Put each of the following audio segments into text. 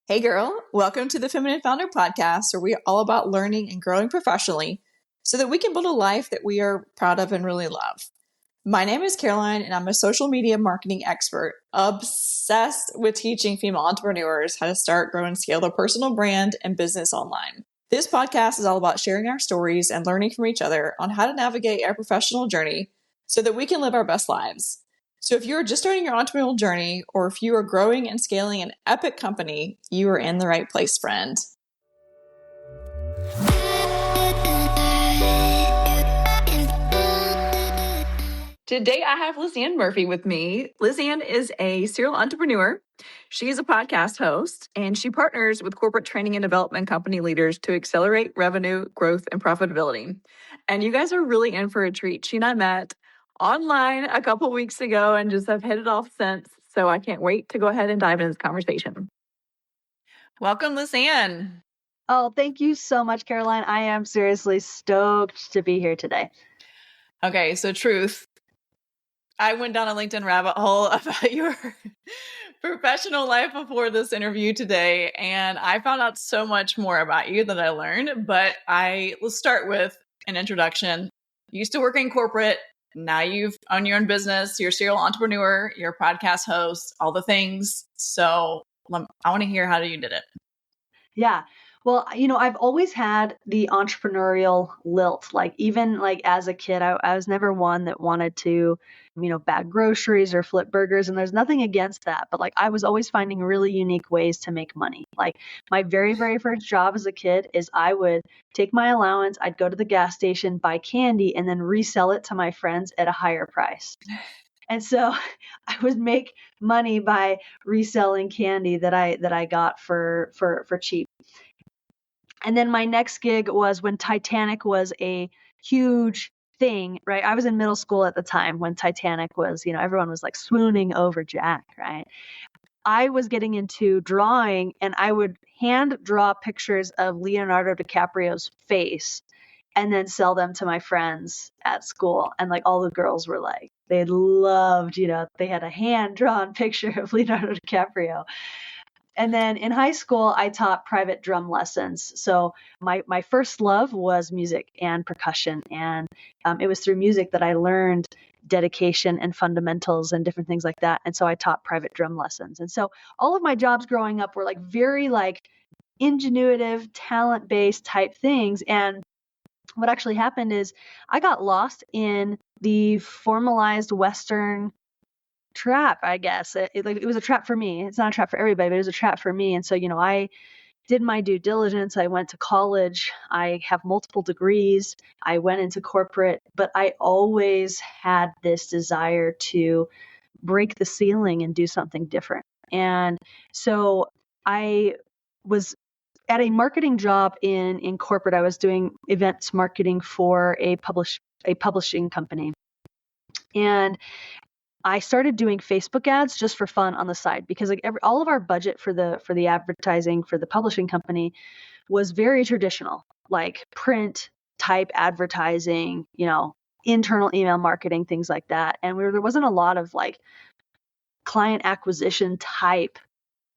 Hey girl, welcome to the Feminine Founder Podcast, where we are all about learning and growing professionally so that we can build a life that we are proud of and really love. My name is Caroline, and I'm a social media marketing expert, obsessed with teaching female entrepreneurs how to start, grow, and scale their personal brand and business online. This podcast is all about sharing our stories and learning from each other on how to navigate our professional journey so that we can live our best lives. So if you're just starting your entrepreneurial journey, or if you are growing and scaling an epic company, you are in the right place, friend. Today, I have Lisanne Murphy with me. Lisanne is a serial entrepreneur. She's a podcast host, and she partners with corporate training and development company leaders to accelerate revenue, growth, and profitability. And you guys are really in for a treat. She and I met online a couple weeks ago and just have hit it off since. So I can't wait to go ahead and dive into this conversation. Welcome, Lisanne. Oh, thank you so much, Caroline. I am seriously stoked to be here today. Okay, so truth. I went down a LinkedIn rabbit hole about your professional life before this interview today, and I found out so much more about you that I learned. But let's start with an introduction. You used to work in corporate. Now you've owned your own business. You're a serial entrepreneur. You're a podcast host. All the things. So I want to hear how you did it. Yeah. Well, I've always had the entrepreneurial lilt. Even as a kid, I was never one that wanted to, bag groceries or flip burgers. And there's nothing against that. But I was always finding really unique ways to make money. My very, very first job as a kid is I would take my allowance, I'd go to the gas station, buy candy, and then resell it to my friends at a higher price. And so I would make money by reselling candy that I got for cheap. And then my next gig was when Titanic was a huge thing, right? I was in middle school at the time when Titanic was, everyone was swooning over Jack, right? I was getting into drawing, and I would hand draw pictures of Leonardo DiCaprio's face and then sell them to my friends at school. And all the girls were they loved, they had a hand drawn picture of Leonardo DiCaprio. And then in high school, I taught private drum lessons. So my first love was music and percussion. And it was through music that I learned dedication and fundamentals and different things like that. And so I taught private drum lessons. And so all of my jobs growing up were very ingenuitive, talent-based type things. And what actually happened is I got lost in the formalized Western trap, I guess. It was a trap for me. It's not a trap for everybody, but it was a trap for me. And so, I did my due diligence. I went to college. I have multiple degrees. I went into corporate, but I always had this desire to break the ceiling and do something different. And so I was at a marketing job in corporate. I was doing events marketing for a publishing company. And I started doing Facebook ads just for fun on the side because all of our budget for the advertising for the publishing company was very traditional, print type advertising, internal email marketing, things like that. And there wasn't a lot of client acquisition type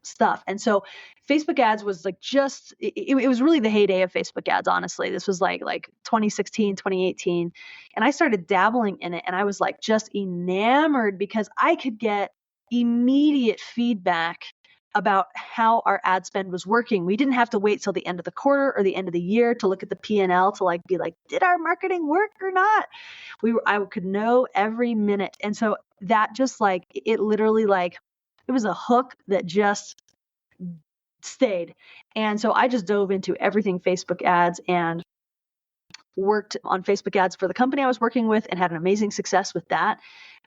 stuff. And so Facebook ads was it was really the heyday of Facebook ads, honestly. This was like 2016, 2018. And I started dabbling in it, and I was just enamored because I could get immediate feedback about how our ad spend was working. We didn't have to wait till the end of the quarter or the end of the year to look at the P&L to be did our marketing work or not? I could know every minute. And so that just it literally it was a hook that just stayed. And so I just dove into everything Facebook ads and worked on Facebook ads for the company I was working with and had an amazing success with that.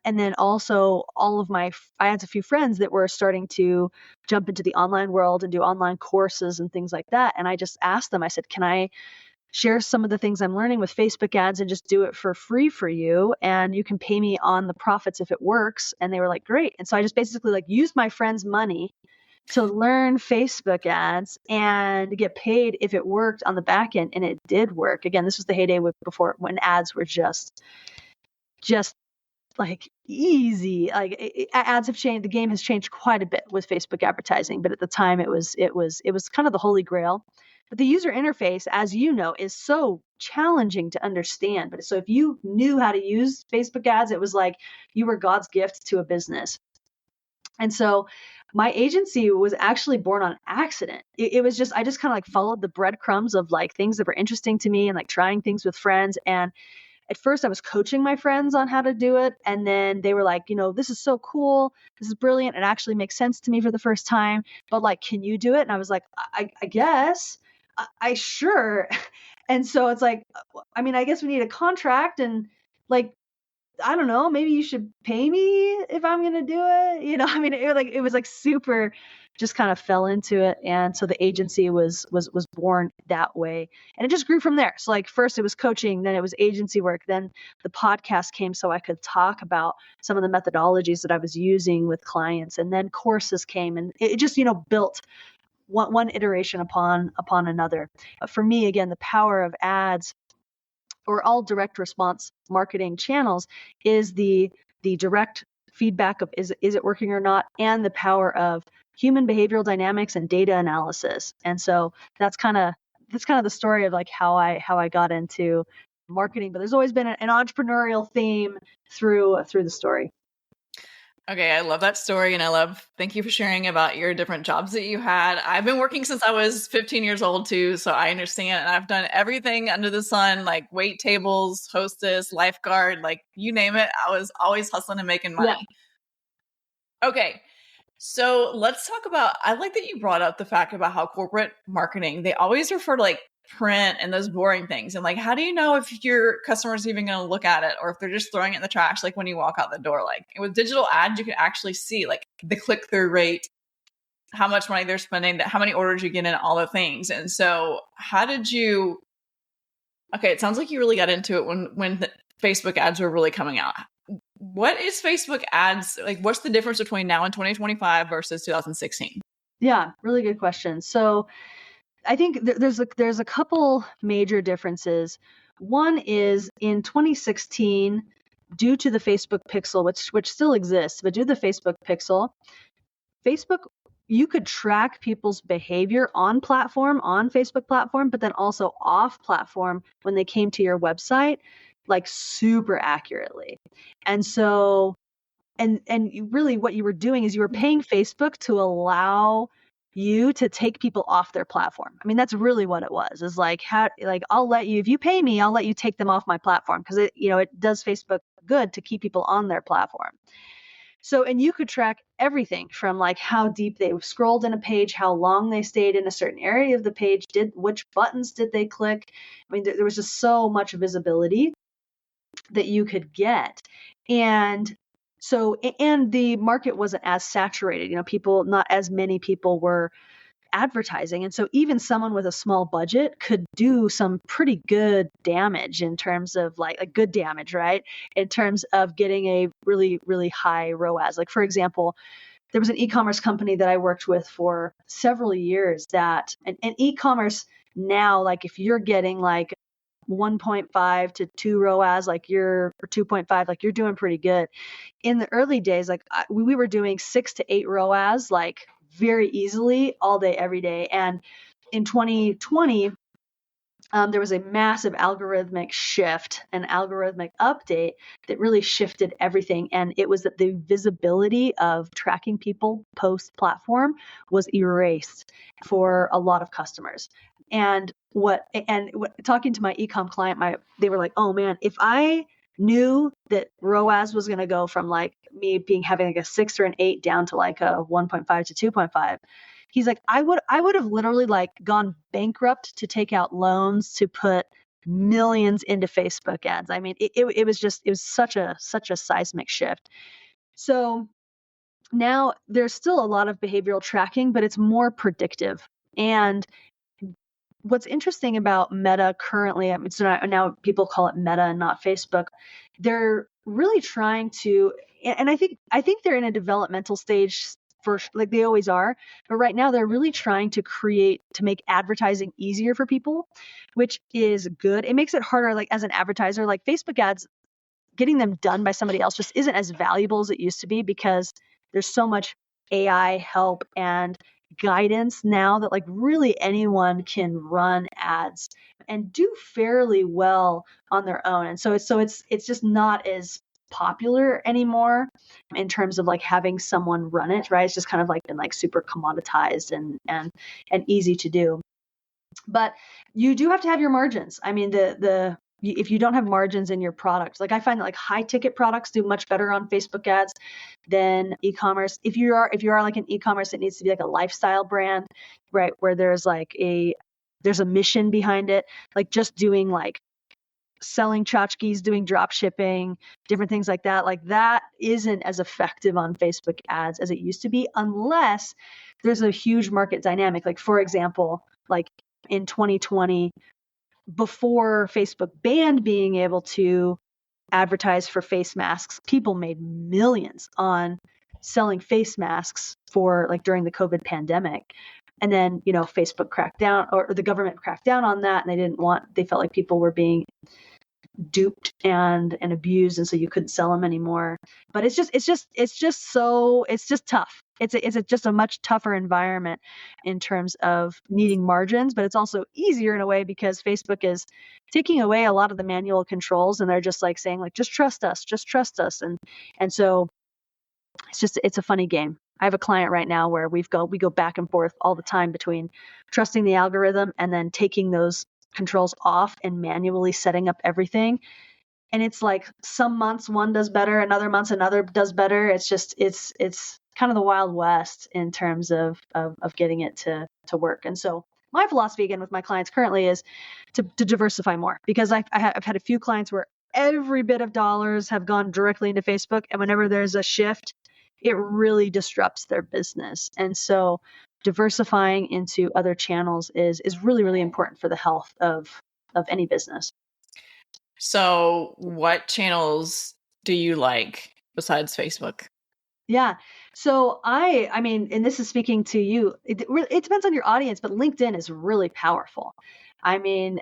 And then also I had a few friends that were starting to jump into the online world and do online courses and things like that. And I just asked them, I said, can I share some of the things I'm learning with Facebook ads and just do it for free for you? And you can pay me on the profits if it works. And they were like, great. And so I just basically used my friend's money to learn Facebook ads and get paid if it worked on the back end. And it did work. Again, this was the heyday before when ads were just like easy. Like ads have changed. The game has changed quite a bit with Facebook advertising, but at the time it was kind of the holy grail. But the user interface, as you know, is so challenging to understand. But so if you knew how to use Facebook ads, it was like you were God's gift to a business. And so my agency was actually born on accident. It was just, I just kind of like followed the breadcrumbs of like things that were interesting to me and like trying things with friends. And at first I was coaching my friends on how to do it. And then they were like, this is so cool. This is brilliant. It actually makes sense to me for the first time. But like, can you do it? And I was like, I guess. I sure. And so it's like, I mean, I guess we need a contract and like, I don't know, maybe you should pay me if I'm going to do it. I mean, it was like super, just kind of fell into it. And so the agency was born that way, and it just grew from there. So like first it was coaching, then it was agency work. Then the podcast came so I could talk about some of the methodologies that I was using with clients. And then courses came, and it just, built one iteration upon another. For me, again, the power of ads or all direct response marketing channels is the direct feedback of is it working or not, and the power of human behavioral dynamics and data analysis. And so that's kind of the story of like how I got into marketing. But there's always been an entrepreneurial theme through the story. Okay, I love that story, and thank you for sharing about your different jobs that you had. I've been working since I was 15 years old too, so I understand. And I've done everything under the sun, like wait tables, hostess, lifeguard, like you name it. I was always hustling and making money. Yeah. Okay, so let's talk about, I like that you brought up the fact about how corporate marketing, they always refer to like print and those boring things. And like, how do you know if your customer's even going to look at it or if they're just throwing it in the trash, like when you walk out the door? Like with digital ads, you can actually see like the click-through rate, how much money they're spending, how many orders you get in, all the things. And so it sounds like you really got into it when the Facebook ads were really coming out. What is Facebook ads? Like, what's the difference between now and 2025 versus 2016? Yeah, really good question. So I think there's a couple major differences. One is in 2016, due to the Facebook pixel, which still exists, but due to the Facebook pixel, Facebook, you could track people's behavior on Facebook platform, but then also off platform when they came to your website, like super accurately. And so, and really what you were doing is you were paying Facebook to allow you to take people off their platform. I mean, that's really what it was. Is like, I'll let you, if you pay me, I'll let you take them off my platform, because it does Facebook good to keep people on their platform. So, and you could track everything from like how deep they scrolled in a page, how long they stayed in a certain area of the page, which buttons did they click. I mean, there was just so much visibility that you could get. And so, and the market wasn't as saturated, not as many people were advertising. And so even someone with a small budget could do some pretty good damage in terms of like a good damage, right? In terms of getting a really, really high ROAS. Like, for example, there was an e-commerce company that I worked with for several years and e-commerce now, like if you're getting like 1.5 to 2 ROAS, or 2.5, like you're doing pretty good. In the early days, like we were doing 6 to 8 ROAS, like very easily all day, every day. And in 2020, there was a massive algorithmic shift, an algorithmic update that really shifted everything. And it was that the visibility of tracking people post-platform was erased for a lot of customers. And talking to my ecom client, they were like, oh man, if I knew that ROAS was going to go from like me having like a 6 or an 8 down to like a 1.5 to 2.5, he's like, I would have literally like gone bankrupt to take out loans to put millions into Facebook ads. I mean, it was such a seismic shift. So now there's still a lot of behavioral tracking, but it's more predictive. And what's interesting about Meta currently, I mean, so now people call it Meta and not Facebook. They're really trying to, and I think they're in a developmental stage first, like they always are. But right now they're really trying to make advertising easier for people, which is good. It makes it harder, like as an advertiser, like Facebook ads, getting them done by somebody else just isn't as valuable as it used to be, because there's so much AI help and guidance now that like really anyone can run ads and do fairly well on their own. And so it's just not as popular anymore in terms of like having someone run it, right? It's just kind of like been like super commoditized and easy to do. But you do have to have your margins. I mean, if you don't have margins in your product, like I find that like high ticket products do much better on Facebook ads than e-commerce. If you are like an e-commerce, it needs to be like a lifestyle brand, right? Where there's a mission behind it, like just doing like selling tchotchkes, doing drop shipping, different things like that isn't as effective on Facebook ads as it used to be, unless there's a huge market dynamic. Like for example, like in 2020, before Facebook banned being able to advertise for face masks, people made millions on selling face masks for like during the COVID pandemic. And then, Facebook cracked down, or the government cracked down on that, and they felt like people were being duped and abused, and so you couldn't sell them anymore. But it's just tough. It's just a much tougher environment in terms of needing margins, but it's also easier in a way because Facebook is taking away a lot of the manual controls, and they're just like saying like, just trust us. And so it's a funny game. I have a client right now where we go back and forth all the time between trusting the algorithm and then taking those controls off and manually setting up everything. And it's like some months one does better, and other months another does better. It's kind of the Wild West in terms of getting it to work. And so my philosophy again with my clients currently is to diversify more, because I've had a few clients where every bit of dollars have gone directly into Facebook, and whenever there's a shift, it really disrupts their business. And so diversifying into other channels is really, really important for the health of any business. So what channels do you like besides Facebook? Yeah. So I mean, and this is speaking to you, it depends on your audience, but LinkedIn is really powerful. I mean,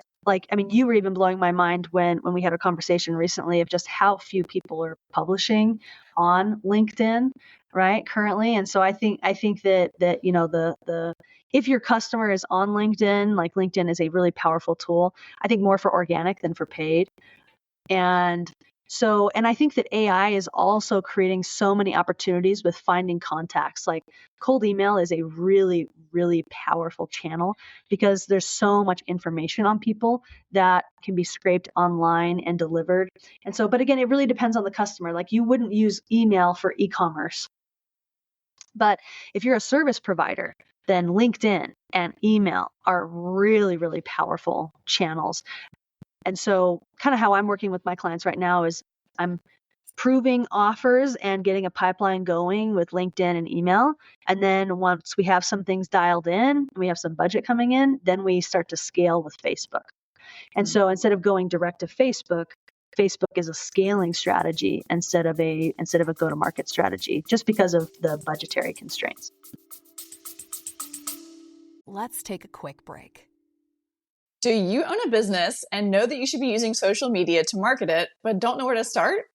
you were even blowing my mind when we had a conversation recently of just how few people are publishing on LinkedIn, right, currently. And so I think that the if your customer is on LinkedIn, like LinkedIn is a really powerful tool. I think more for organic than for paid. And I think that AI is also creating so many opportunities with finding contacts. Like cold email is a really, really powerful channel because there's so much information on people that can be scraped online and delivered. And so, but again, it really depends on the customer. Like you wouldn't use email for e-commerce. But if you're a service provider, then LinkedIn and email are really, really powerful channels. And so kind of how I'm working with my clients right now is I'm proving offers and getting a pipeline going with LinkedIn and email. And then once we have some things dialed in, we have some budget coming in, then we start to scale with Facebook. And so instead of going direct to Facebook is a scaling strategy instead of a go-to-market strategy, just because of the budgetary constraints. Let's take a quick break. Do you own a business and know that you should be using social media to market it, but don't know where to start?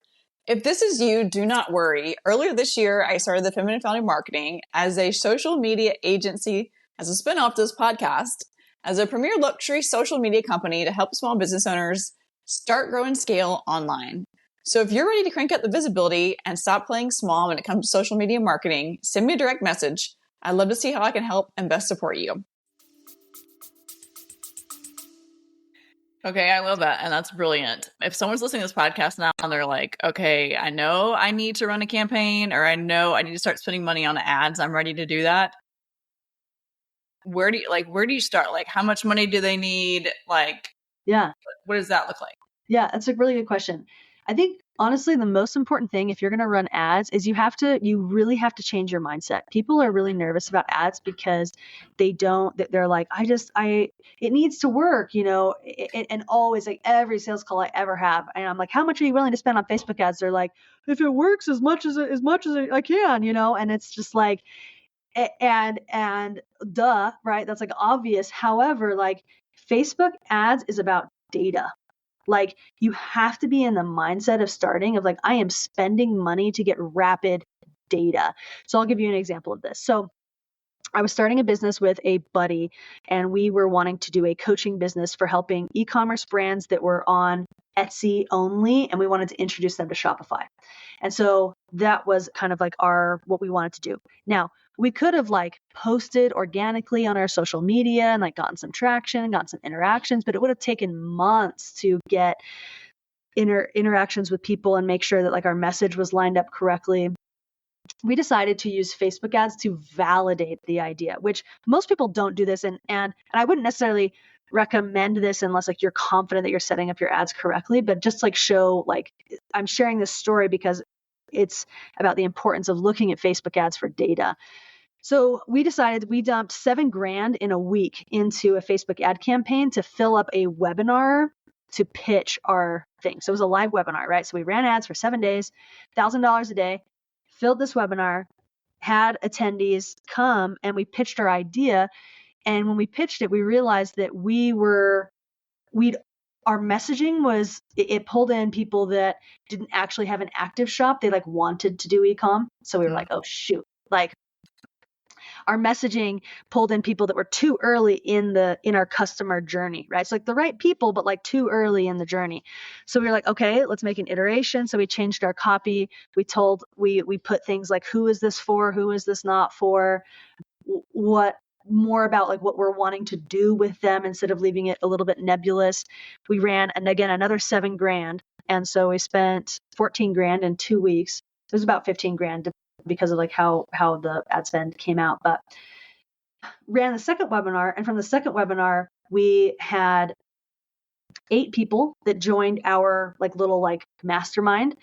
If this is you, do not worry. Earlier this year, I started the Feminine Founder Marketing as a social media agency as a spinoff to this podcast, as a premier luxury social media company to help small business owners start, grow, and scale online. So if you're ready to crank up the visibility and stop playing small when it comes to social media marketing, send me a direct message. I'd love to see how I can help and best support you. Okay, I love that. And that's brilliant. If someone's listening to this podcast now and they're like, okay, I know I need to run a campaign, or I know I need to start spending money on ads, I'm ready to do that. Where do you start? Like, how much money do they need? Like, yeah, what does that look like? Yeah, that's a really good question. I think honestly, the most important thing if you're going to run ads is you really have to change your mindset. People are really nervous about ads because they're like, it needs to work, and always like every sales call I ever have. And I'm like, how much are you willing to spend on Facebook ads? They're like, if it works as much as I can, and it's just like, and duh, right? That's like obvious. However, like Facebook ads is about data. Like you have to be in the mindset of starting of like, I am spending money to get rapid data. So I'll give you an example of this. So I was starting a business with a buddy, and we were wanting to do a coaching business for helping e-commerce brands that were on Etsy only, and we wanted to introduce them to Shopify. And so that was kind of like what we wanted to do. Now, we could have like posted organically on our social media and like gotten some traction, gotten some interactions, but it would have taken months to get interactions with people and make sure that like our message was lined up correctly. We decided to use Facebook ads to validate the idea, which most people don't do this. And I wouldn't necessarily recommend this unless like you're confident that you're setting up your ads correctly, but just like show, like I'm sharing this story because it's about the importance of looking at Facebook ads for data. So we decided we dumped $7,000 in a week into a Facebook ad campaign to fill up a webinar to pitch our thing. So it was a live webinar, right? So we ran ads for 7 days, $1,000 a day, filled this webinar, had attendees come, and we pitched our idea. And when we pitched it, we realized that our messaging was, it pulled in people that didn't actually have an active shop. They like wanted to do e-com. So we were like, oh shoot, like our messaging pulled in people that were too early in our customer journey, right? So like the right people, but like too early in the journey. So we were like, okay, let's make an iteration. So we changed our copy. We put things like, who is this for? Who is this not for? What more about like what we're wanting to do with them instead of leaving it a little bit nebulous. We ran, and again, another $7,000. And so we spent $14,000 in 2 weeks. It was about $15,000 because of like how the ad spend came out, but ran the second webinar. And from the second webinar, we had 8 people that joined our like little like mastermind.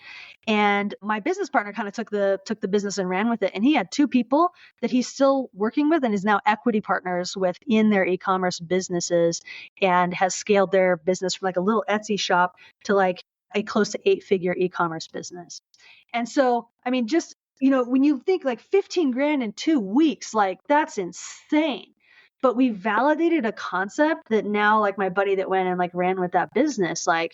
And my business partner kind of took the business and ran with it. And he had 2 people that he's still working with and is now equity partners with in their e-commerce businesses, and has scaled their business from like a little Etsy shop to like a close to 8-figure e-commerce business. And so, I mean, just, you know, when you think like $15,000 in 2 weeks, like that's insane. But we validated a concept that now, like my buddy that went and like ran with that business, like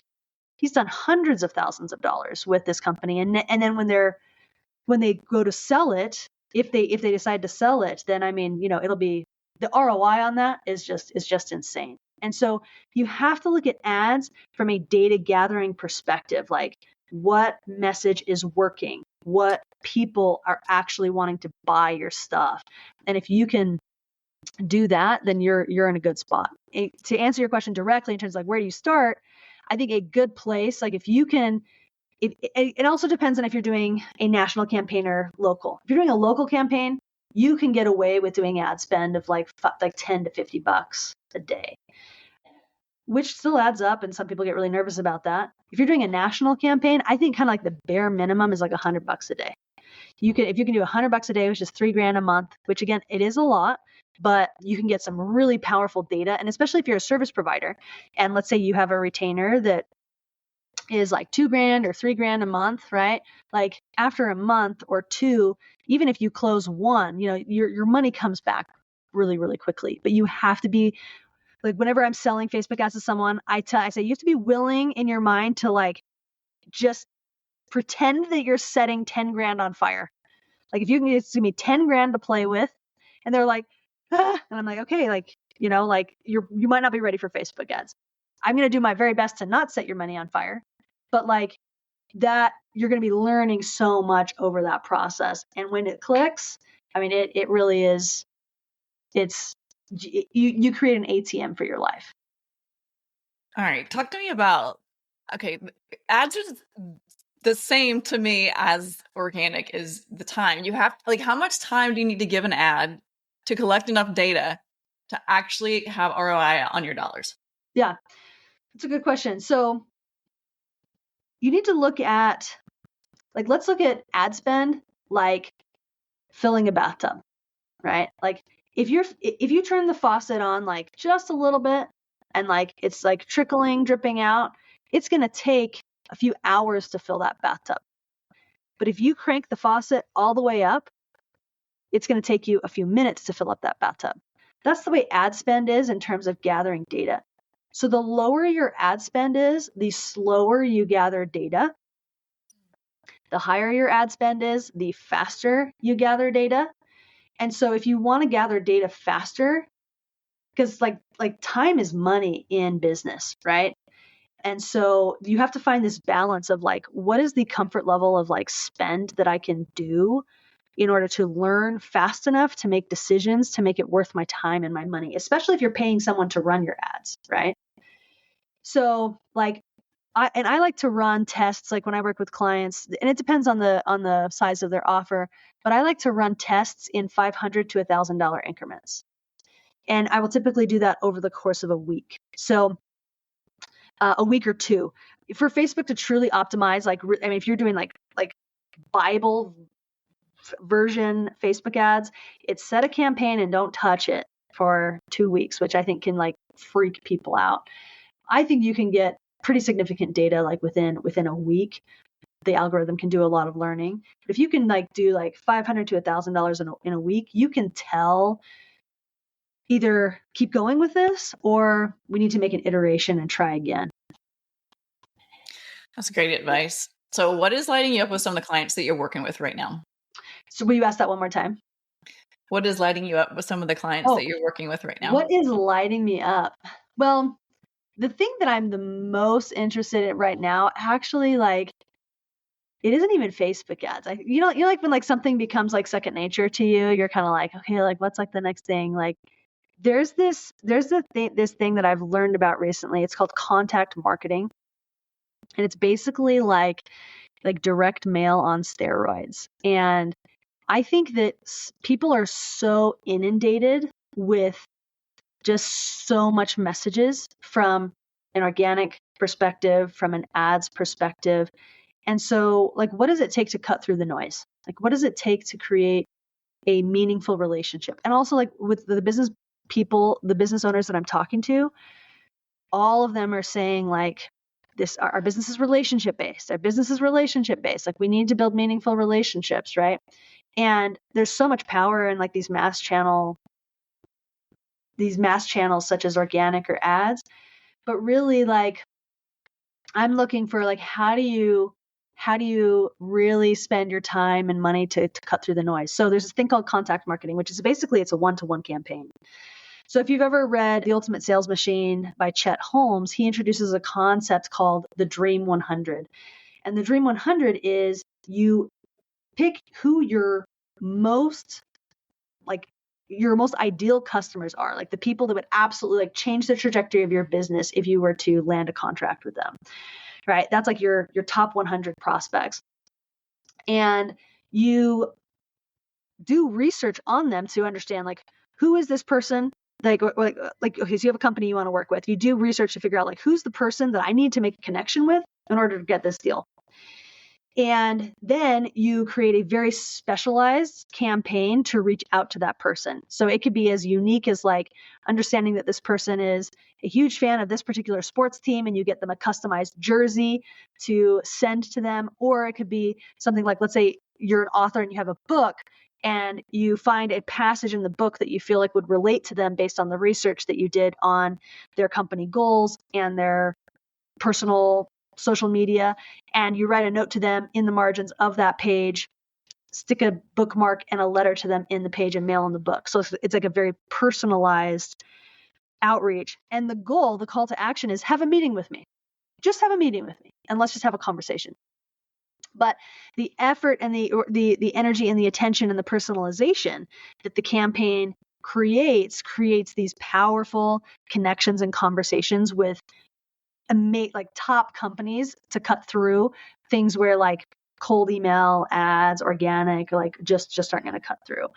he's done hundreds of thousands of dollars with this company. And then when they go to sell it, if they decide to sell it, then I mean, you know, it'll be, the ROI on that is just insane. And so you have to look at ads from a data gathering perspective, like what message is working, what people are actually wanting to buy your stuff. And if you can do that, then you're in a good spot. To answer your question directly in terms of like where do you start, I think a good place, like if you can, it also depends on if you're doing a national campaign or local. If you're doing a local campaign, you can get away with doing ad spend of like $10 to $50 a day, which still adds up. And some people get really nervous about that. If you're doing a national campaign, I think kind of like the bare minimum is like $100 a day. If you can do $100 a day, which is $3,000 a month, which again, it is a lot, but you can get some really powerful data. And especially if you're a service provider, and let's say you have a retainer that is like $2,000 or $3,000 a month, right? Like after a month or 2, even if you close 1, you know, your money comes back really, really quickly. But you have to be like, whenever I'm selling Facebook ads to someone, I say, you have to be willing in your mind to like, just pretend that you're setting $10,000 on fire. Like if you can give me $10,000 to play with, and they're like, ah, and I'm like, okay, like, you know, like you might not be ready for Facebook ads. I'm going to do my very best to not set your money on fire, but like that, you're going to be learning so much over that process. And when it clicks, I mean, it really is, you create an ATM for your life. All right. Talk to me about, okay, ads are the same to me as organic is the time. You have, like, how much time do you need to give an ad to collect enough data to actually have ROI on your dollars? Yeah, that's a good question. So you need to look at, like, let's look at ad spend like filling a bathtub, right? Like if you turn the faucet on like just a little bit and like it's like trickling, dripping out, it's going to take a few hours to fill that bathtub. But if you crank the faucet all the way up, it's going to take you a few minutes to fill up that bathtub. That's the way ad spend is in terms of gathering data. So the lower your ad spend is, the slower you gather data. The higher your ad spend is, the faster you gather data. And so if you want to gather data faster, because like time is money in business, right? And so you have to find this balance of like, what is the comfort level of like spend that I can do in order to learn fast enough to make decisions to make it worth my time and my money, especially if you're paying someone to run your ads, right? So like, I like to run tests like when I work with clients, and it depends on the size of their offer, but I like to run tests in $500 to $1,000 increments. And I will typically do that over the course of a week. So a week or two. For Facebook to truly optimize, like, I mean, if you're doing like Bible version Facebook ads, it's set a campaign and don't touch it for 2 weeks, which I think can like freak people out. I think you can get pretty significant data like within a week. The algorithm can do a lot of learning. But if you can like do like $500 to $1,000 in a week, you can tell either keep going with this or we need to make an iteration and try again. That's great advice. So what is lighting you up with some of the clients that you're working with right now? So will you ask that one more time? What is lighting you up with some of the clients that you're working with right now? What is lighting me up? Well, the thing that I'm the most interested in right now, actually, like, it isn't even Facebook ads. You know, like when like something becomes like second nature to you, you're kind of like, okay, like what's like the next thing? Like, there's this thing that I've learned about recently. It's called contact marketing, and it's basically like direct mail on steroids. And I think that people are so inundated with just so much messages from an organic perspective, from an ads perspective. And so, like, what does it take to cut through the noise? Like, what does it take to create a meaningful relationship? And also, like, with the business people, the business owners that I'm talking to, all of them are saying, like, our business is relationship based. Our business is relationship based. Like, we need to build meaningful relationships, right? And there's so much power in like these mass channels such as organic or ads. But really, like, I'm looking for like, how do you really spend your time and money to cut through the noise? So there's this thing called contact marketing, which is basically it's a one-to-one campaign. So if you've ever read The Ultimate Sales Machine by Chet Holmes, he introduces a concept called the Dream 100. And the Dream 100 is you pick who your most ideal customers are, like the people that would absolutely like change the trajectory of your business if you were to land a contract with them, right? That's like your top 100 prospects. And you do research on them to understand, like, who is this person? Like, okay, so you have a company you want to work with. You do research to figure out, like, who's the person that I need to make a connection with in order to get this deal. And then you create a very specialized campaign to reach out to that person. So it could be as unique as like understanding that this person is a huge fan of this particular sports team and you get them a customized jersey to send to them. Or it could be something like, let's say you're an author and you have a book and you find a passage in the book that you feel like would relate to them based on the research that you did on their company goals and their personal social media, and you write a note to them in the margins of that page, stick a bookmark and a letter to them in the page and mail in the book. So it's like a very personalized outreach. And the goal, the call to action is have a meeting with me. Just have a meeting with me and let's just have a conversation. But the effort and the energy and the attention and the personalization that the campaign creates these powerful connections and conversations with like top companies to cut through things where like cold email, ads, organic, like just aren't going to cut through.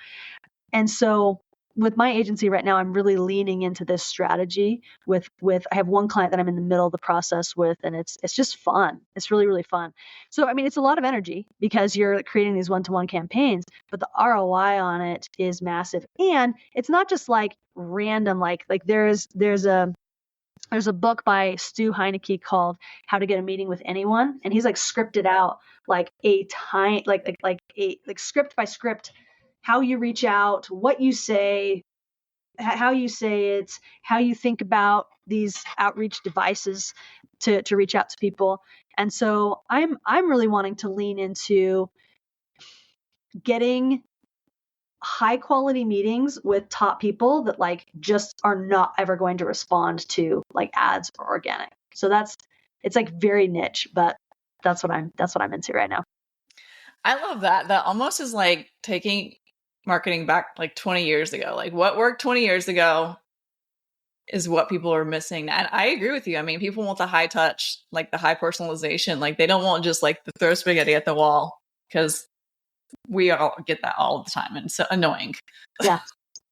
And so with my agency right now, I'm really leaning into this strategy with I have one client that I'm in the middle of the process with, and it's just fun. It's really, really fun. So, I mean, it's a lot of energy because you're creating these one-to-one campaigns, but the ROI on it is massive. And it's not just like random, like there's a book by Stu Heinecke called How to Get a Meeting with Anyone. And he's like scripted out like a tiny, like script by script, how you reach out, what you say, how you say it, how you think about these outreach devices to reach out to people. And so I'm really wanting to lean into getting high quality meetings with top people that like just are not ever going to respond to like ads or organic. So it's like very niche, but that's what I'm into right now. I love that. That almost is like taking marketing back like 20 years ago. Like what worked 20 years ago is what people are missing. And I agree with you. I mean, people want the high touch, like the high personalization. Like they don't want just like the throw spaghetti at the wall, because we all get that all the time and it's so annoying. Yeah,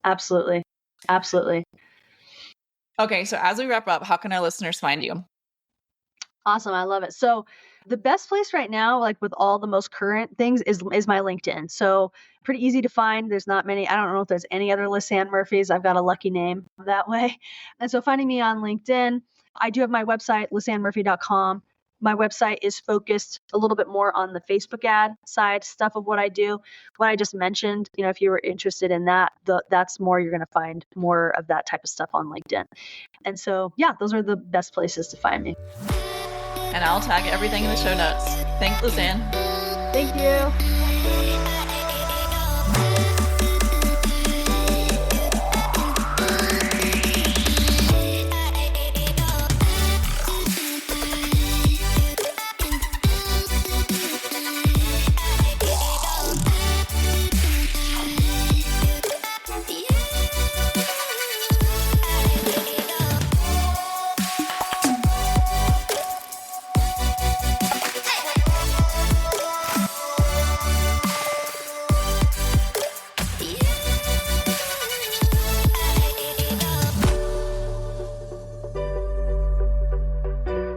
absolutely. Absolutely. Okay. So as we wrap up, how can our listeners find you? Awesome. I love it. So the best place right now, like with all the most current things, is my LinkedIn. So pretty easy to find. There's not many. I don't know if there's any other Lisanne Murphys. I've got a lucky name that way. And so finding me on LinkedIn, I do have my website, lisannemurphy.com. My website is focused a little bit more on the Facebook ad side stuff of what I do. What I just mentioned, if you were interested in that, that's more, you're going to find more of that type of stuff on LinkedIn. And so, yeah, those are the best places to find me. And I'll tag everything in the show notes. Thanks, Lisanne. Thank you.